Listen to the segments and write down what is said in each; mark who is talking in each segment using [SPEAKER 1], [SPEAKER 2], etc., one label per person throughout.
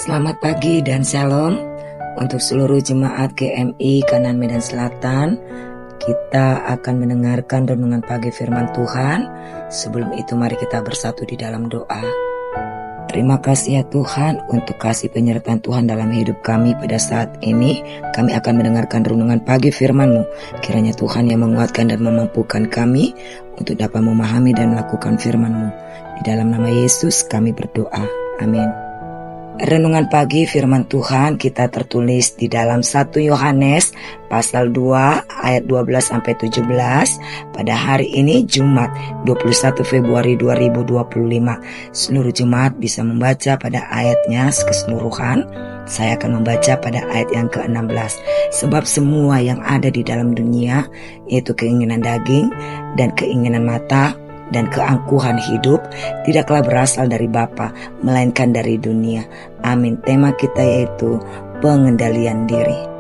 [SPEAKER 1] Selamat pagi dan shalom untuk seluruh jemaat GMI Kanan Medan Selatan. Kita akan mendengarkan renungan pagi firman Tuhan. Sebelum itu mari kita bersatu di dalam doa. Terima kasih ya Tuhan untuk kasih penyertaan Tuhan dalam hidup kami pada saat ini. Kami akan mendengarkan renungan pagi firman-Mu. Kiranya Tuhan yang menguatkan dan memampukan kami untuk dapat memahami dan melakukan firman-Mu. Di dalam nama Yesus kami berdoa. Amin. Renungan pagi firman Tuhan kita tertulis di dalam 1 Yohanes pasal 2 ayat 12-17 pada hari ini Jumat 21 Februari 2025. Seluruh jemaat bisa membaca pada ayatnya keseluruhan. Saya akan membaca pada ayat yang ke-16. Sebab semua yang ada di dalam dunia, yaitu keinginan daging dan keinginan mata dan keangkuhan hidup, tidaklah berasal dari Bapa, melainkan dari dunia. Amin. Tema kita yaitu pengendalian diri.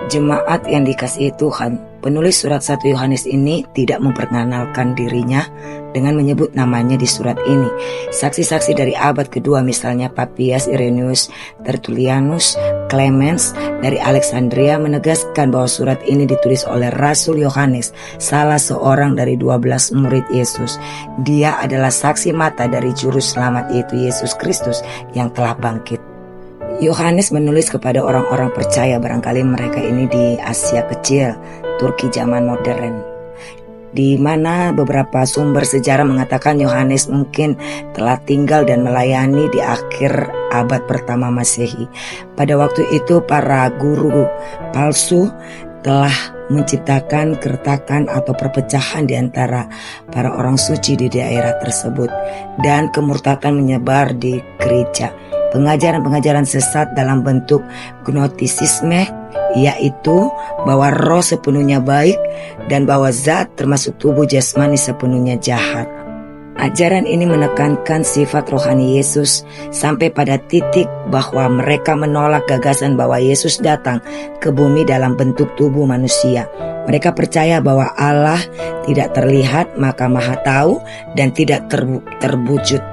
[SPEAKER 1] Jemaat yang dikasihi Tuhan, penulis surat 1 Yohanes ini tidak memperkenalkan dirinya dengan menyebut namanya di surat ini. Saksi-saksi dari abad kedua misalnya Papias, Irenaeus, Tertullianus, Clemens dari Alexandria menegaskan bahwa surat ini ditulis oleh Rasul Yohanes, salah seorang dari 12 murid Yesus. Dia adalah saksi mata dari juru selamat yaitu Yesus Kristus yang telah bangkit. Yohanes menulis kepada orang-orang percaya, barangkali mereka ini di Asia Kecil, Turki zaman modern, di mana beberapa sumber sejarah mengatakan Yohanes mungkin telah tinggal dan melayani di akhir abad pertama Masehi. Pada waktu itu para guru palsu telah menciptakan keretakan atau perpecahan di antara para orang suci di daerah tersebut, dan kemurtadan menyebar di gereja. Pengajaran-pengajaran sesat dalam bentuk gnostisisme, yaitu bahwa roh sepenuhnya baik dan bahwa zat termasuk tubuh jasmani sepenuhnya jahat. Ajaran ini menekankan sifat rohani Yesus sampai pada titik bahwa mereka menolak gagasan bahwa Yesus datang ke bumi dalam bentuk tubuh manusia. Mereka percaya bahwa Allah tidak terlihat, maka maha tahu dan tidak terwujud.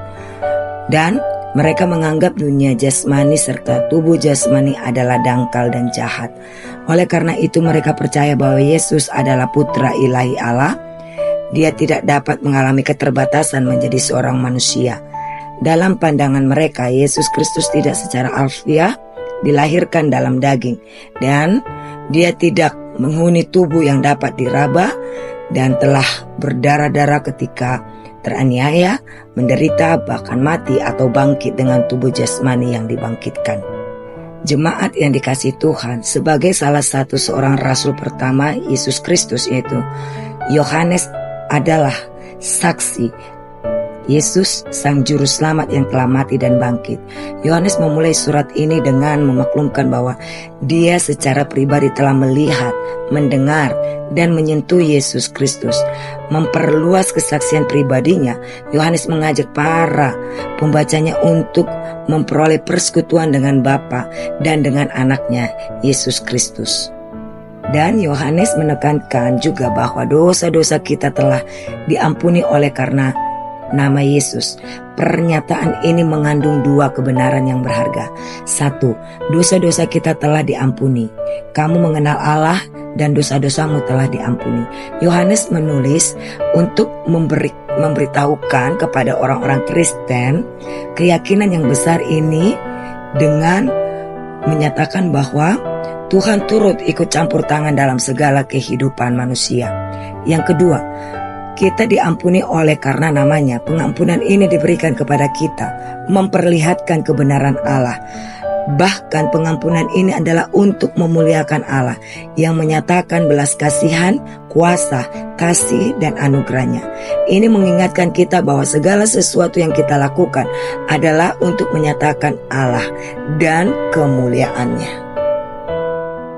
[SPEAKER 1] Dan mereka menganggap dunia jasmani serta tubuh jasmani adalah dangkal dan jahat. Oleh karena itu mereka percaya bahwa Yesus adalah putra ilahi Allah. Dia tidak dapat mengalami keterbatasan menjadi seorang manusia. Dalam pandangan mereka, Yesus Kristus tidak secara alfiah dilahirkan dalam daging, dan dia tidak menghuni tubuh yang dapat diraba dan telah berdarah-darah ketika teraniaya, menderita, bahkan mati atau bangkit dengan tubuh jasmani yang dibangkitkan. Jemaat yang dikasihi Tuhan, sebagai salah satu seorang rasul pertama Yesus Kristus yaitu Yohanes adalah saksi Yesus sang juru selamat yang telah mati dan bangkit. Yohanes memulai surat ini dengan memaklumkan bahwa dia secara pribadi telah melihat, mendengar, dan menyentuh Yesus Kristus. Memperluas kesaksian pribadinya, Yohanes mengajak para pembacanya untuk memperoleh persekutuan dengan Bapa dan dengan anaknya Yesus Kristus. Dan Yohanes menekankan juga bahwa dosa-dosa kita telah diampuni oleh karena nama Yesus. Pernyataan ini mengandung dua kebenaran yang berharga. Satu, dosa-dosa kita telah diampuni. Kamu mengenal Allah dan dosa-dosamu telah diampuni. Yohanes menulis untuk memberitahukan kepada orang-orang Kristen keyakinan yang besar ini dengan menyatakan bahwa Tuhan turut ikut campur tangan dalam segala kehidupan manusia. Yang kedua, kita diampuni oleh karena namanya. Pengampunan ini diberikan kepada kita, memperlihatkan kebenaran Allah. Bahkan pengampunan ini adalah untuk memuliakan Allah yang menyatakan belas kasihan, kuasa, kasih, dan anugerahnya. Ini mengingatkan kita bahwa segala sesuatu yang kita lakukan adalah untuk menyatakan Allah dan kemuliaannya.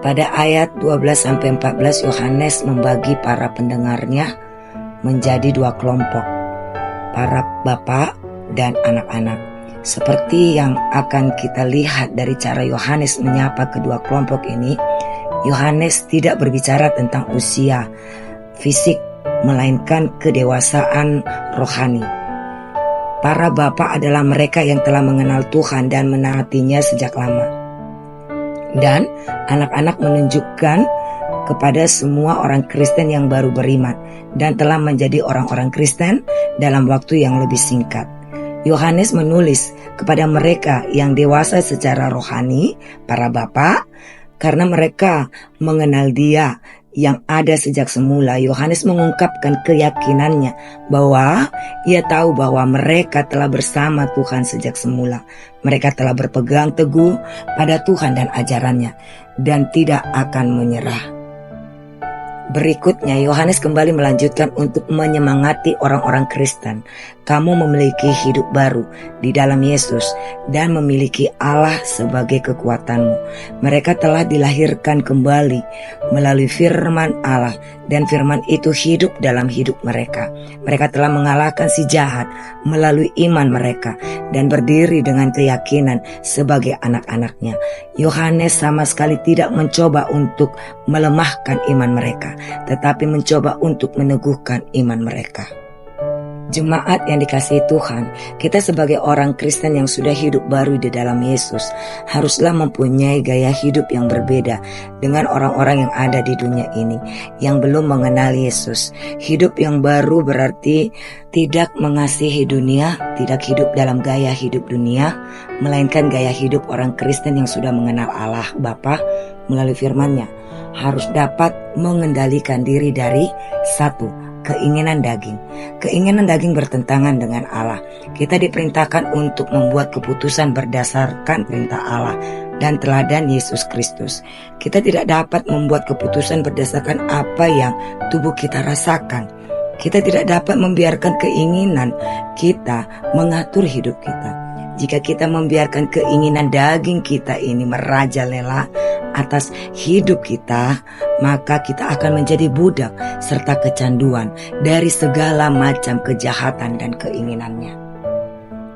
[SPEAKER 1] Pada ayat 12-14 Yohanes membagi para pendengarnya menjadi dua kelompok, para bapak dan anak-anak. Seperti yang akan kita lihat dari cara Yohanes menyapa kedua kelompok ini, Yohanes tidak berbicara tentang usia fisik, melainkan kedewasaan rohani. Para bapa adalah mereka yang telah mengenal Tuhan dan menaatinya sejak lama. Dan anak-anak menunjukkan kepada semua orang Kristen yang baru beriman dan telah menjadi orang-orang Kristen dalam waktu yang lebih singkat. Yohanes menulis kepada mereka yang dewasa secara rohani, para bapa, karena mereka mengenal Dia yang ada sejak semula. Yohanes mengungkapkan keyakinannya bahwa ia tahu bahwa mereka telah bersama Tuhan sejak semula. Mereka telah berpegang teguh pada Tuhan dan ajarannya dan tidak akan menyerah. Berikutnya, Yohanes kembali melanjutkan untuk menyemangati orang-orang Kristen. Kamu memiliki hidup baru di dalam Yesus dan memiliki Allah sebagai kekuatanmu. Mereka telah dilahirkan kembali melalui firman Allah dan firman itu hidup dalam hidup mereka. Mereka telah mengalahkan si jahat melalui iman mereka dan berdiri dengan keyakinan sebagai anak-anaknya. Yohanes sama sekali tidak mencoba untuk melemahkan iman mereka, tetapi mencoba untuk meneguhkan iman mereka. Jemaat yang dikasihi Tuhan, kita sebagai orang Kristen yang sudah hidup baru di dalam Yesus haruslah mempunyai gaya hidup yang berbeda dengan orang-orang yang ada di dunia ini yang belum mengenal Yesus. Hidup yang baru berarti tidak mengasihi dunia, tidak hidup dalam gaya hidup dunia, melainkan gaya hidup orang Kristen yang sudah mengenal Allah Bapa melalui firman-Nya. Harus dapat mengendalikan diri dari satu, keinginan daging. Keinginan daging bertentangan dengan Allah. Kita diperintahkan untuk membuat keputusan berdasarkan perintah Allah dan teladan Yesus Kristus. Kita tidak dapat membuat keputusan berdasarkan apa yang tubuh kita rasakan. Kita tidak dapat membiarkan keinginan kita mengatur hidup kita. Jika kita membiarkan keinginan daging kita ini merajalela atas hidup kita, maka kita akan menjadi budak serta kecanduan dari segala macam kejahatan dan keinginannya.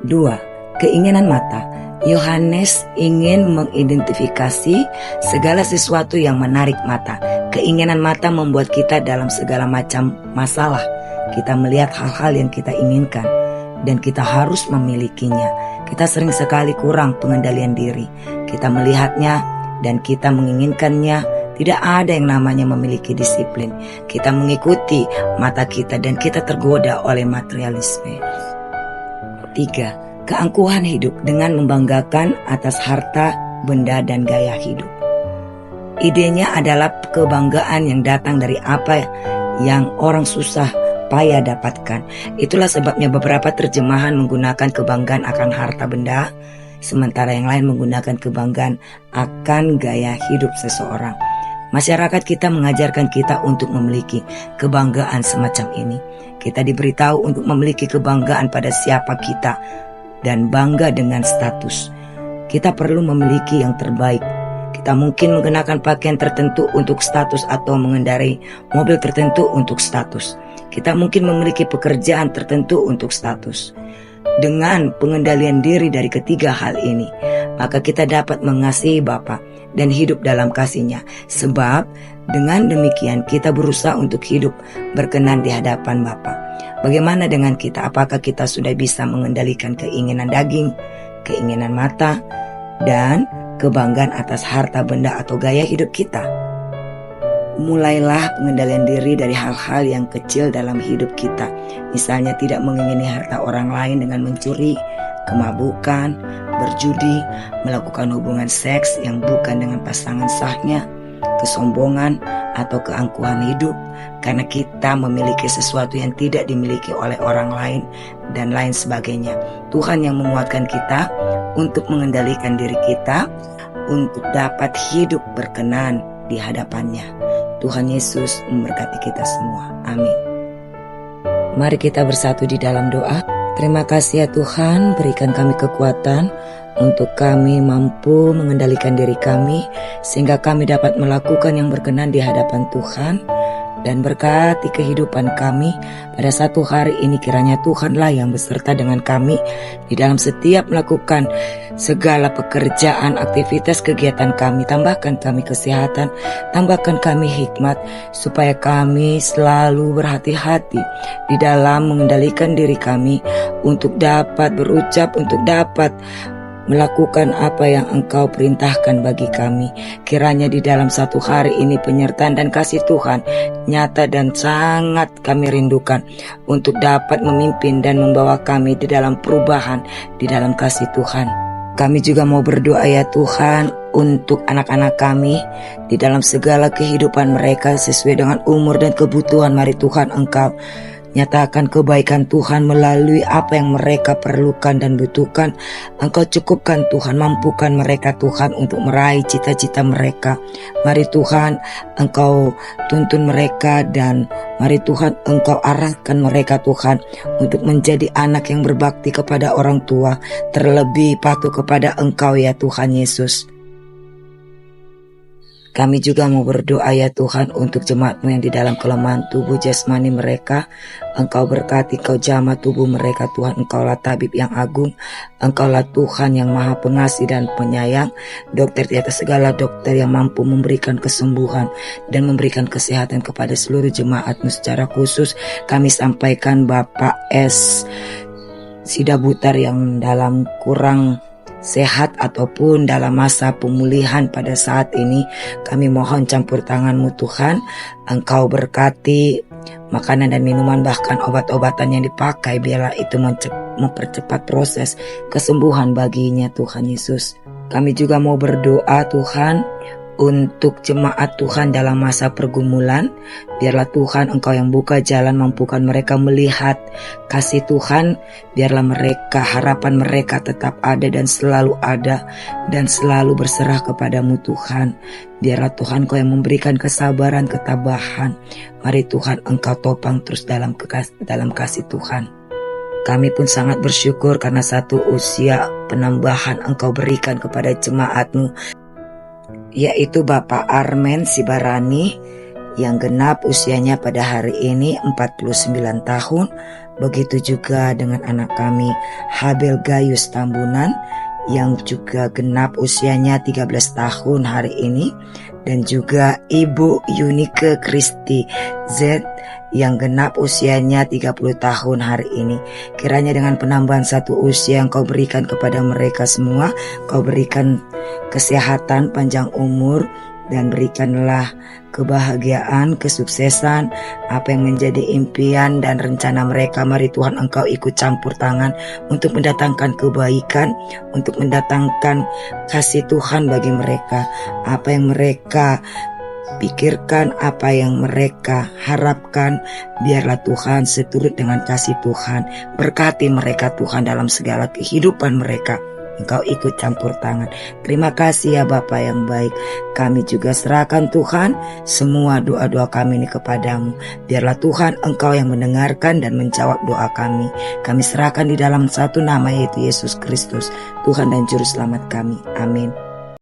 [SPEAKER 1] 2. Keinginan mata. Yohanes ingin mengidentifikasi segala sesuatu yang menarik mata. Keinginan mata membuat kita dalam segala macam masalah. Kita melihat hal-hal yang kita inginkan dan kita harus memilikinya. Kita sering sekali kurang pengendalian diri. Kita melihatnya dan kita menginginkannya. Tidak ada yang namanya memiliki disiplin. Kita mengikuti mata kita dan kita tergoda oleh materialisme. 3. Keangkuhan hidup dengan membanggakan atas harta, benda, dan gaya hidup. Idenya adalah kebanggaan yang datang dari apa yang orang susah payah dapatkan. Itulah sebabnya beberapa terjemahan menggunakan kebanggaan akan harta benda, sementara yang lain menggunakan kebanggaan akan gaya hidup seseorang. Masyarakat kita mengajarkan kita untuk memiliki kebanggaan semacam ini. Kita diberitahu untuk memiliki kebanggaan pada siapa kita dan bangga dengan status. Kita perlu memiliki yang terbaik. Kita mungkin mengenakan pakaian tertentu untuk status atau mengendarai mobil tertentu untuk status. Kita mungkin memiliki pekerjaan tertentu untuk status. Dengan pengendalian diri dari ketiga hal ini, maka kita dapat mengasihi Bapa dan hidup dalam kasih-Nya. Sebab dengan demikian kita berusaha untuk hidup berkenan di hadapan Bapa. Bagaimana dengan kita? Apakah kita sudah bisa mengendalikan keinginan daging, keinginan mata, dan kebanggaan atas harta benda atau gaya hidup kita? Mulailah pengendalian diri dari hal-hal yang kecil dalam hidup kita. Misalnya tidak mengingini harta orang lain dengan mencuri, kemabukan, berjudi, melakukan hubungan seks yang bukan dengan pasangan sahnya, kesombongan atau keangkuhan hidup karena kita memiliki sesuatu yang tidak dimiliki oleh orang lain dan lain sebagainya. Tuhan yang menguatkan kita untuk mengendalikan diri kita untuk dapat hidup berkenan di hadapan-Nya. Tuhan Yesus memberkati kita semua. Amin. Mari kita bersatu di dalam doa. Terima kasih ya Tuhan, berikan kami kekuatan untuk kami mampu mengendalikan diri kami sehingga kami dapat melakukan yang berkenan di hadapan Tuhan dan berkati kehidupan kami pada satu hari ini. Kiranya Tuhanlah yang beserta dengan kami di dalam setiap melakukan segala pekerjaan, aktivitas, kegiatan kami. Tambahkan kami kesehatan, tambahkan kami hikmat, supaya kami selalu berhati-hati di dalam mengendalikan diri kami untuk dapat berucap, untuk dapat melakukan apa yang Engkau perintahkan bagi kami. Kiranya di dalam satu hari ini penyertaan dan kasih Tuhan nyata dan sangat kami rindukan untuk dapat memimpin dan membawa kami di dalam perubahan di dalam kasih Tuhan. Kami juga mau berdoa ya Tuhan untuk anak-anak kami di dalam segala kehidupan mereka sesuai dengan umur dan kebutuhan. Mari Tuhan Engkau nyatakan kebaikan Tuhan melalui apa yang mereka perlukan dan butuhkan. Engkau cukupkan Tuhan, mampukan mereka Tuhan untuk meraih cita-cita mereka. Mari Tuhan Engkau tuntun mereka, dan mari Tuhan Engkau arahkan mereka Tuhan untuk menjadi anak yang berbakti kepada orang tua, terlebih patuh kepada Engkau ya Tuhan Yesus. Kami juga mau berdoa ya Tuhan untuk jemaat-Mu yang di dalam kelemahan tubuh jasmani mereka. Engkau berkati, Engkau jamah tubuh mereka Tuhan. Engkaulah tabib yang agung, Engkaulah Tuhan yang maha pengasih dan penyayang, dokter di atas segala dokter yang mampu memberikan kesembuhan dan memberikan kesehatan kepada seluruh jemaat-Mu. Secara khusus kami sampaikan Bapak S. Sidabutar yang dalam kurang sehat ataupun dalam masa pemulihan pada saat ini. Kami mohon campur tangan-Mu Tuhan. Engkau berkati makanan dan minuman, bahkan obat-obatan yang dipakai, biarlah itu mempercepat proses kesembuhan baginya Tuhan Yesus. Kami juga mau berdoa Tuhan untuk jemaat Tuhan dalam masa pergumulan. Biarlah Tuhan Engkau yang buka jalan, mampukan mereka melihat kasih Tuhan. Biarlah mereka, harapan mereka tetap ada dan selalu berserah kepadamu Tuhan. Biarlah Tuhan Engkau yang memberikan kesabaran, ketabahan. Mari Tuhan Engkau topang terus dalam kasih Tuhan. Kami pun sangat bersyukur karena satu usia penambahan Engkau berikan kepada jemaat-Mu, yaitu Bapak Armen Sibarani yang genap usianya pada hari ini 49 tahun. Begitu juga dengan anak kami Habel Gayus Tambunan yang juga genap usianya 13 tahun hari ini, dan juga Ibu Yunike Kristi Z yang genap usianya 30 tahun hari ini. Kiranya dengan penambahan satu usia yang Kau berikan kepada mereka semua, Kau berikan kesehatan, panjang umur, dan berikanlah kebahagiaan, kesuksesan, apa yang menjadi impian dan rencana mereka. Mari Tuhan Engkau ikut campur tangan untuk mendatangkan kebaikan, untuk mendatangkan kasih Tuhan bagi mereka. Apa yang mereka pikirkan, apa yang mereka harapkan, biarlah Tuhan seturut dengan kasih Tuhan. Berkati mereka Tuhan dalam segala kehidupan mereka. Engkau ikut campur tangan. Terima kasih ya Bapa yang baik. Kami juga serahkan Tuhan semua doa-doa kami ini kepadamu. Biarlah Tuhan Engkau yang mendengarkan dan menjawab doa kami. Kami serahkan di dalam satu nama, yaitu Yesus Kristus, Tuhan dan Juru Selamat kami. Amin.